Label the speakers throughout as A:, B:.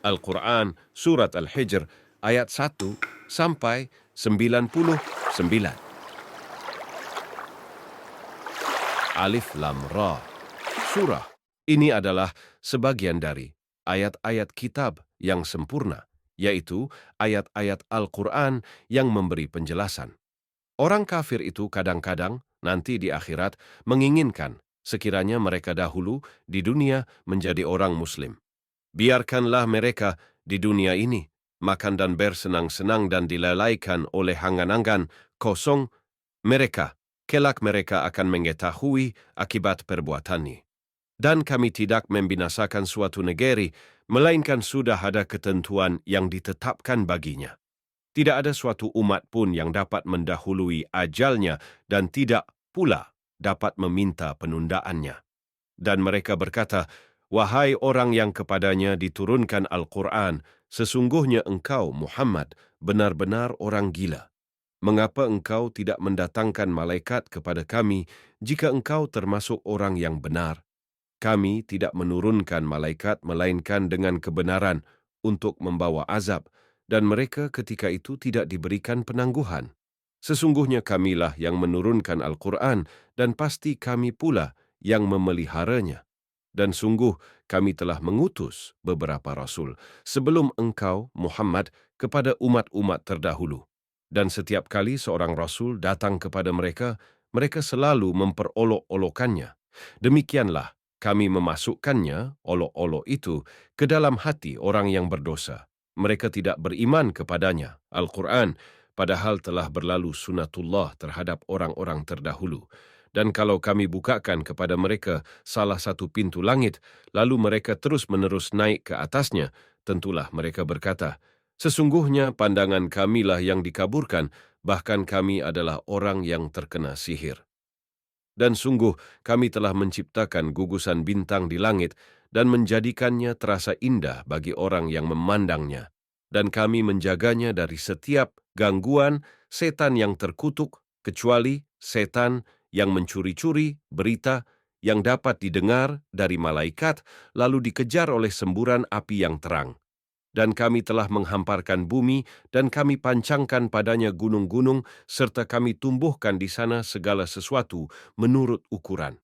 A: Al-Quran, Surat Al-Hijr, ayat 1 sampai 99. Alif Lam Ra. Surah ini adalah sebagian dari ayat-ayat kitab yang sempurna, yaitu ayat-ayat Al-Quran yang memberi penjelasan. Orang kafir itu kadang-kadang nanti di akhirat menginginkan sekiranya mereka dahulu di dunia menjadi orang muslim. Biarkanlah mereka di dunia ini makan dan bersenang-senang dan dilalaikan oleh angan-angan kosong mereka. Kelak mereka akan mengetahui akibat perbuatannya. Dan kami tidak membinasakan suatu negeri, melainkan sudah ada ketentuan yang ditetapkan baginya. Tidak ada suatu umat pun yang dapat mendahului ajalnya dan tidak pula dapat meminta penundaannya. Dan mereka berkata, "Wahai orang yang kepadanya diturunkan Al-Quran, sesungguhnya engkau, Muhammad, benar-benar orang gila. Mengapa engkau tidak mendatangkan malaikat kepada kami jika engkau termasuk orang yang benar? Kami tidak menurunkan malaikat melainkan dengan kebenaran untuk membawa azab, dan mereka ketika itu tidak diberikan penangguhan. Sesungguhnya kamilah yang menurunkan Al-Quran, dan pasti kami pula yang memeliharanya. Dan sungguh kami telah mengutus beberapa rasul sebelum engkau, Muhammad, kepada umat-umat terdahulu. Dan setiap kali seorang rasul datang kepada mereka, mereka selalu memperolok-olokannya. Demikianlah kami memasukkannya, olok-olok itu, ke dalam hati orang yang berdosa. Mereka tidak beriman kepadanya, Al-Quran, padahal telah berlalu sunatullah terhadap orang-orang terdahulu. Dan kalau kami bukakan kepada mereka salah satu pintu langit, lalu mereka terus-menerus naik ke atasnya, tentulah mereka berkata, "Sesungguhnya pandangan kamilah yang dikaburkan, bahkan kami adalah orang yang terkena sihir." Dan sungguh kami telah menciptakan gugusan bintang di langit dan menjadikannya terasa indah bagi orang yang memandangnya. Dan kami menjaganya dari setiap gangguan setan yang terkutuk, kecuali setan yang mencuri-curi berita yang dapat didengar dari malaikat, lalu dikejar oleh semburan api yang terang. Dan kami telah menghamparkan bumi, dan kami pancangkan padanya gunung-gunung, serta kami tumbuhkan di sana segala sesuatu menurut ukuran.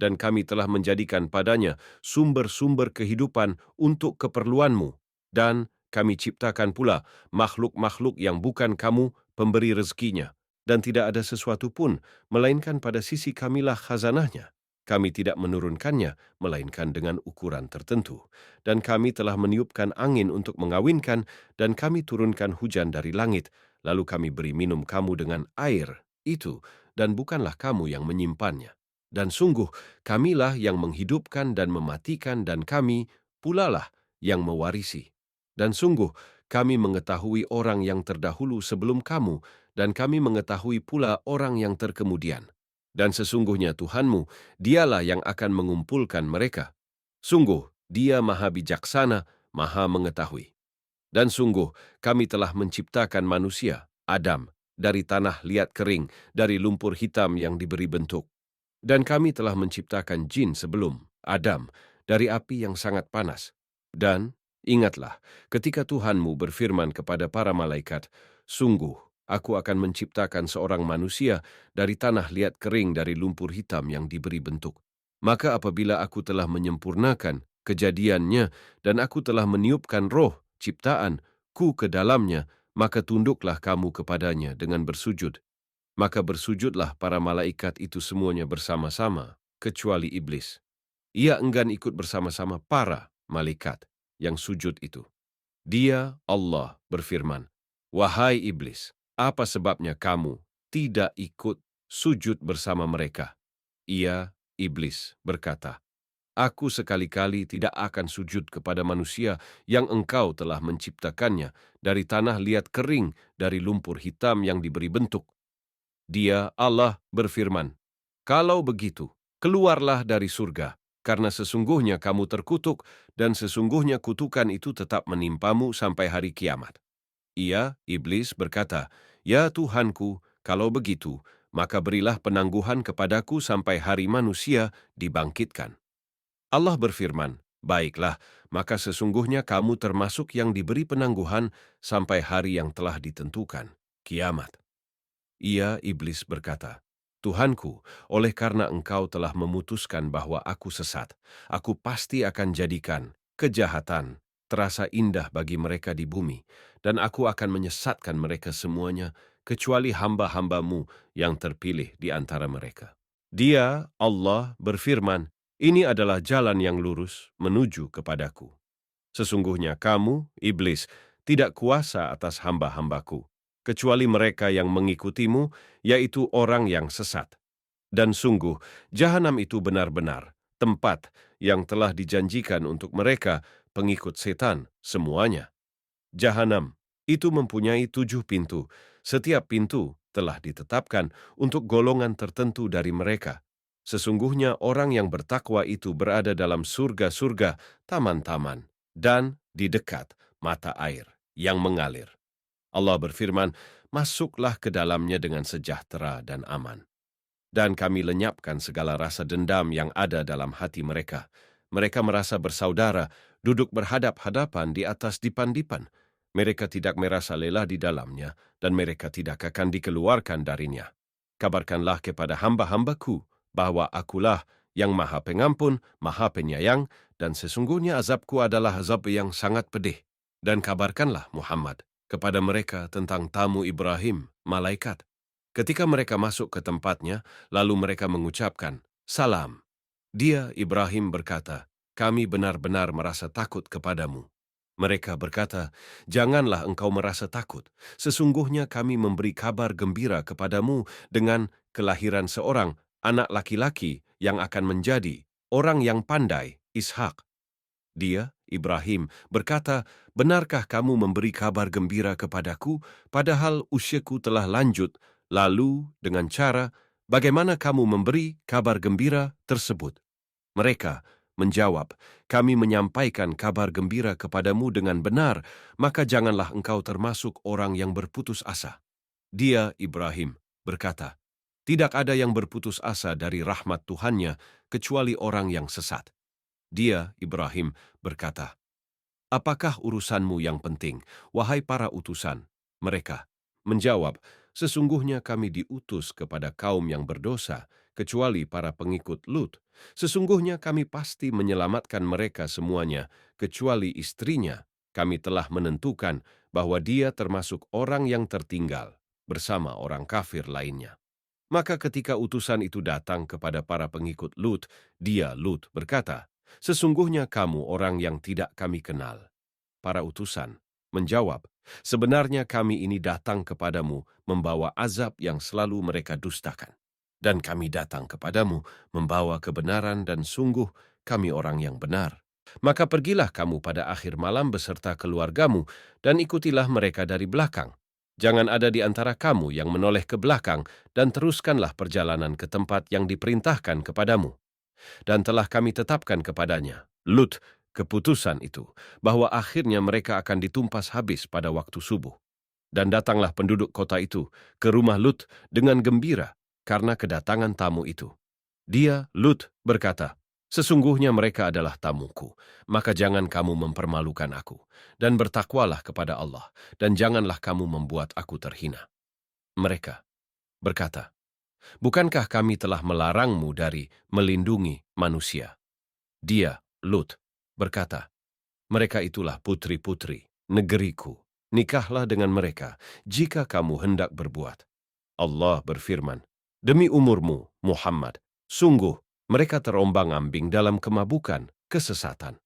A: Dan kami telah menjadikan padanya sumber-sumber kehidupan untuk keperluanmu. Dan kami ciptakan pula makhluk-makhluk yang bukan kamu pemberi rezekinya. Dan tidak ada sesuatu pun, melainkan pada sisi kamilah khazanahnya. Kami tidak menurunkannya, melainkan dengan ukuran tertentu. Dan kami telah meniupkan angin untuk mengawinkan, dan kami turunkan hujan dari langit, lalu kami beri minum kamu dengan air itu, dan bukanlah kamu yang menyimpannya. Dan sungguh, kamilah yang menghidupkan dan mematikan, dan kami pulalah yang mewarisi. Dan sungguh, kami mengetahui orang yang terdahulu sebelum kamu, dan kami mengetahui pula orang yang terkemudian. Dan sesungguhnya Tuhanmu, dialah yang akan mengumpulkan mereka. Sungguh, dia maha bijaksana, maha mengetahui. Dan sungguh, kami telah menciptakan manusia, Adam, dari tanah liat kering, dari lumpur hitam yang diberi bentuk. Dan kami telah menciptakan jin sebelum, Adam, dari api yang sangat panas. Dan ingatlah, ketika Tuhanmu berfirman kepada para malaikat, "Sungguh, aku akan menciptakan seorang manusia dari tanah liat kering dari lumpur hitam yang diberi bentuk. Maka apabila aku telah menyempurnakan kejadiannya dan aku telah meniupkan roh ciptaanku ke dalamnya, maka tunduklah kamu kepadanya dengan bersujud." Maka bersujudlah para malaikat itu semuanya bersama-sama, kecuali iblis. Ia enggan ikut bersama-sama para malaikat yang sujud itu. Dia, Allah, berfirman, "Wahai iblis, apa sebabnya kamu tidak ikut sujud bersama mereka?" Ia, iblis, berkata, "Aku sekali-kali tidak akan sujud kepada manusia yang engkau telah menciptakannya dari tanah liat kering dari lumpur hitam yang diberi bentuk." Dia, Allah, berfirman, "Kalau begitu, keluarlah dari surga, karena sesungguhnya kamu terkutuk, dan sesungguhnya kutukan itu tetap menimpamu sampai hari kiamat." Ia, iblis, berkata, "Ya Tuhanku, kalau begitu, maka berilah penangguhan kepadaku sampai hari manusia dibangkitkan." Allah berfirman, "Baiklah, maka sesungguhnya kamu termasuk yang diberi penangguhan sampai hari yang telah ditentukan, kiamat. Ia, iblis, berkata, Tuhanku, oleh karena engkau telah memutuskan bahwa aku sesat, aku pasti akan jadikan kejahatan terasa indah bagi mereka di bumi, dan aku akan menyesatkan mereka semuanya, kecuali hamba-hambamu yang terpilih di antara mereka. Dia, Allah, berfirman, ini adalah jalan yang lurus menuju kepadaku. Sesungguhnya kamu, iblis, tidak kuasa atas hamba-hambaku, kecuali mereka yang mengikutimu, yaitu orang yang sesat. Dan sungguh, jahanam itu benar-benar tempat yang telah dijanjikan untuk mereka, pengikut setan, semuanya. Jahanam itu mempunyai 7 pintu. Setiap pintu telah ditetapkan untuk golongan tertentu dari mereka. Sesungguhnya orang yang bertakwa itu berada dalam surga-surga, taman-taman, dan di dekat mata air yang mengalir. Allah berfirman, masuklah ke dalamnya dengan sejahtera dan aman. Dan kami lenyapkan segala rasa dendam yang ada dalam hati mereka. Mereka merasa bersaudara, duduk berhadap-hadapan di atas dipan-dipan. Mereka tidak merasa lelah di dalamnya, dan mereka tidak akan dikeluarkan darinya. Kabarkanlah kepada hamba-hambaku bahwa akulah yang maha pengampun, maha penyayang, dan sesungguhnya azabku adalah azab yang sangat pedih. Dan kabarkanlah Muhammad kepada mereka tentang tamu Ibrahim, malaikat. Ketika mereka masuk ke tempatnya, lalu mereka mengucapkan, Salam. Dia, Ibrahim, berkata, kami benar-benar merasa takut kepadamu. Mereka berkata, janganlah engkau merasa takut. Sesungguhnya kami memberi kabar gembira kepadamu dengan kelahiran seorang anak laki-laki yang akan menjadi orang yang pandai, Ishak. Dia, Ibrahim, berkata, benarkah kamu memberi kabar gembira kepadaku, padahal usiaku telah lanjut, lalu dengan cara, bagaimana kamu memberi kabar gembira tersebut? Mereka menjawab, kami menyampaikan kabar gembira kepadamu dengan benar, maka janganlah engkau termasuk orang yang berputus asa. Dia, Ibrahim, berkata, tidak ada yang berputus asa dari rahmat Tuhannya kecuali orang yang sesat. Dia, Ibrahim, berkata, apakah urusanmu yang penting, wahai para utusan? Mereka menjawab, sesungguhnya kami diutus kepada kaum yang berdosa, kecuali para pengikut Lut. Sesungguhnya kami pasti menyelamatkan mereka semuanya, kecuali istrinya. Kami telah menentukan bahwa dia termasuk orang yang tertinggal, bersama orang kafir lainnya. Maka ketika utusan itu datang kepada para pengikut Lut, dia, Lut, berkata, sesungguhnya kamu orang yang tidak kami kenal. Para utusan menjawab, sebenarnya kami ini datang kepadamu membawa azab yang selalu mereka dustakan. Dan kami datang kepadamu membawa kebenaran dan sungguh kami orang yang benar. Maka pergilah kamu pada akhir malam beserta keluargamu dan ikutilah mereka dari belakang. Jangan ada di antara kamu yang menoleh ke belakang dan teruskanlah perjalanan ke tempat yang diperintahkan kepadamu. Dan telah kami tetapkan kepadanya, Lut, keputusan itu, bahwa akhirnya mereka akan ditumpas habis pada waktu subuh. Dan datanglah penduduk kota itu ke rumah Lut dengan gembira karena kedatangan tamu itu. Dia, Lut, berkata, sesungguhnya mereka adalah tamuku, maka jangan kamu mempermalukan aku, dan bertakwalah kepada Allah, dan janganlah kamu membuat aku terhina. Mereka berkata, bukankah kami telah melarangmu dari melindungi manusia? Dia, Lut, berkata, mereka itulah putri-putri negeriku. Nikahlah dengan mereka jika kamu hendak berbuat. Allah berfirman, demi umurmu, Muhammad, sungguh mereka terombang-ambing dalam kemabukan, kesesatan.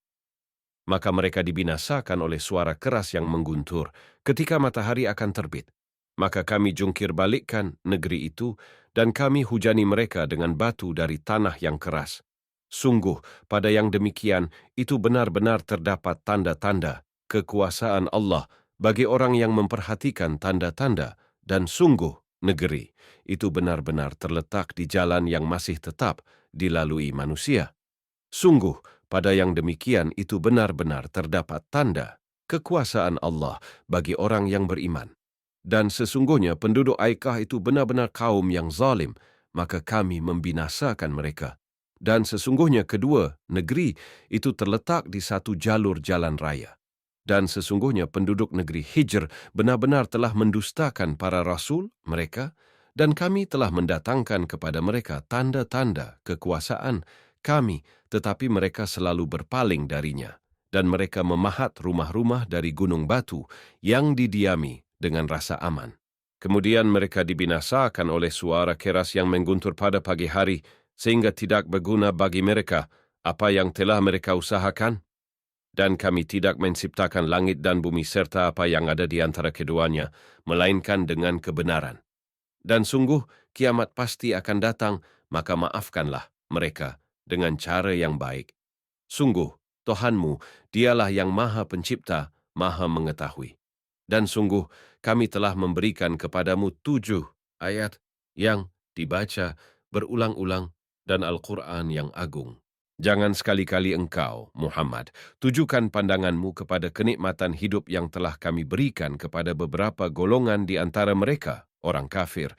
A: Maka mereka dibinasakan oleh suara keras yang mengguntur ketika matahari akan terbit. Maka kami jungkir balikkan negeri itu, dan kami hujani mereka dengan batu dari tanah yang keras. Sungguh, pada yang demikian, itu benar-benar terdapat tanda-tanda kekuasaan Allah bagi orang yang memperhatikan tanda-tanda, dan sungguh, negeri itu benar-benar terletak di jalan yang masih tetap dilalui manusia. Sungguh, pada yang demikian itu benar-benar terdapat tanda kekuasaan Allah bagi orang yang beriman. Dan sesungguhnya penduduk Aikah itu benar-benar kaum yang zalim, maka kami membinasakan mereka. Dan sesungguhnya kedua negeri itu terletak di satu jalur jalan raya. Dan sesungguhnya penduduk negeri Hijr benar-benar telah mendustakan para rasul mereka, dan kami telah mendatangkan kepada mereka tanda-tanda kekuasaan kami, tetapi mereka selalu berpaling darinya. Dan mereka memahat rumah-rumah dari gunung batu yang didiami dengan rasa aman. Kemudian mereka dibinasakan oleh suara keras yang mengguntur pada pagi hari, sehingga tidak berguna bagi mereka apa yang telah mereka usahakan. Dan kami tidak menciptakan langit dan bumi serta apa yang ada di antara keduanya, melainkan dengan kebenaran. Dan sungguh kiamat pasti akan datang, maka maafkanlah mereka dengan cara yang baik. Sungguh, Tuhanmu, dialah yang maha pencipta, maha mengetahui. Dan sungguh, kami telah memberikan kepadamu 7 ayat yang dibaca berulang-ulang dan Al-Quran yang agung. Jangan sekali-kali engkau, Muhammad, tujukan pandanganmu kepada kenikmatan hidup yang telah kami berikan kepada beberapa golongan di antara mereka, orang kafir,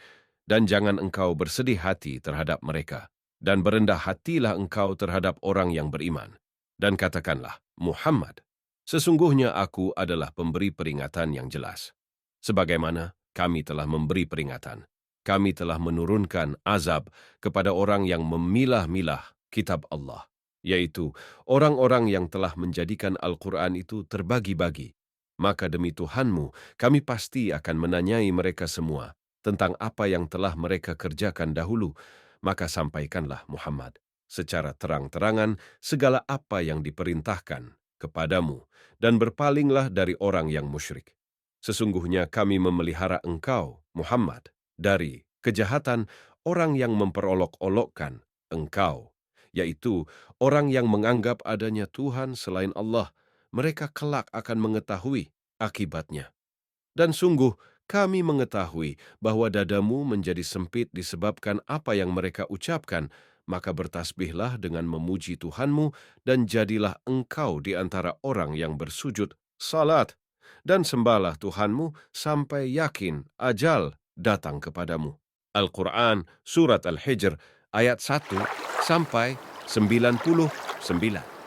A: dan jangan engkau bersedih hati terhadap mereka, dan berendah hatilah engkau terhadap orang yang beriman. Dan katakanlah, Muhammad, sesungguhnya aku adalah pemberi peringatan yang jelas. Sebagaimana kami telah memberi peringatan, kami telah menurunkan azab kepada orang yang memilah-milah kitab Allah, yaitu orang-orang yang telah menjadikan Al-Quran itu terbagi-bagi. Maka demi Tuhanmu, kami pasti akan menanyai mereka semua tentang apa yang telah mereka kerjakan dahulu. Maka sampaikanlah Muhammad secara terang-terangan segala apa yang diperintahkan kepadamu, dan berpalinglah dari orang yang musyrik. Sesungguhnya kami memelihara engkau, Muhammad, dari kejahatan orang yang memperolok-olokkan engkau, yaitu orang yang menganggap adanya Tuhan selain Allah. Mereka kelak akan mengetahui akibatnya. Dan sungguh, kami mengetahui bahwa dadamu menjadi sempit disebabkan apa yang mereka ucapkan, maka bertasbihlah dengan memuji Tuhanmu dan jadilah engkau di antara orang yang bersujud salat, dan sembahlah Tuhanmu sampai yakin ajal datang kepadamu. Al-Quran, Surat Al-Hijr, ayat 1 sampai 99.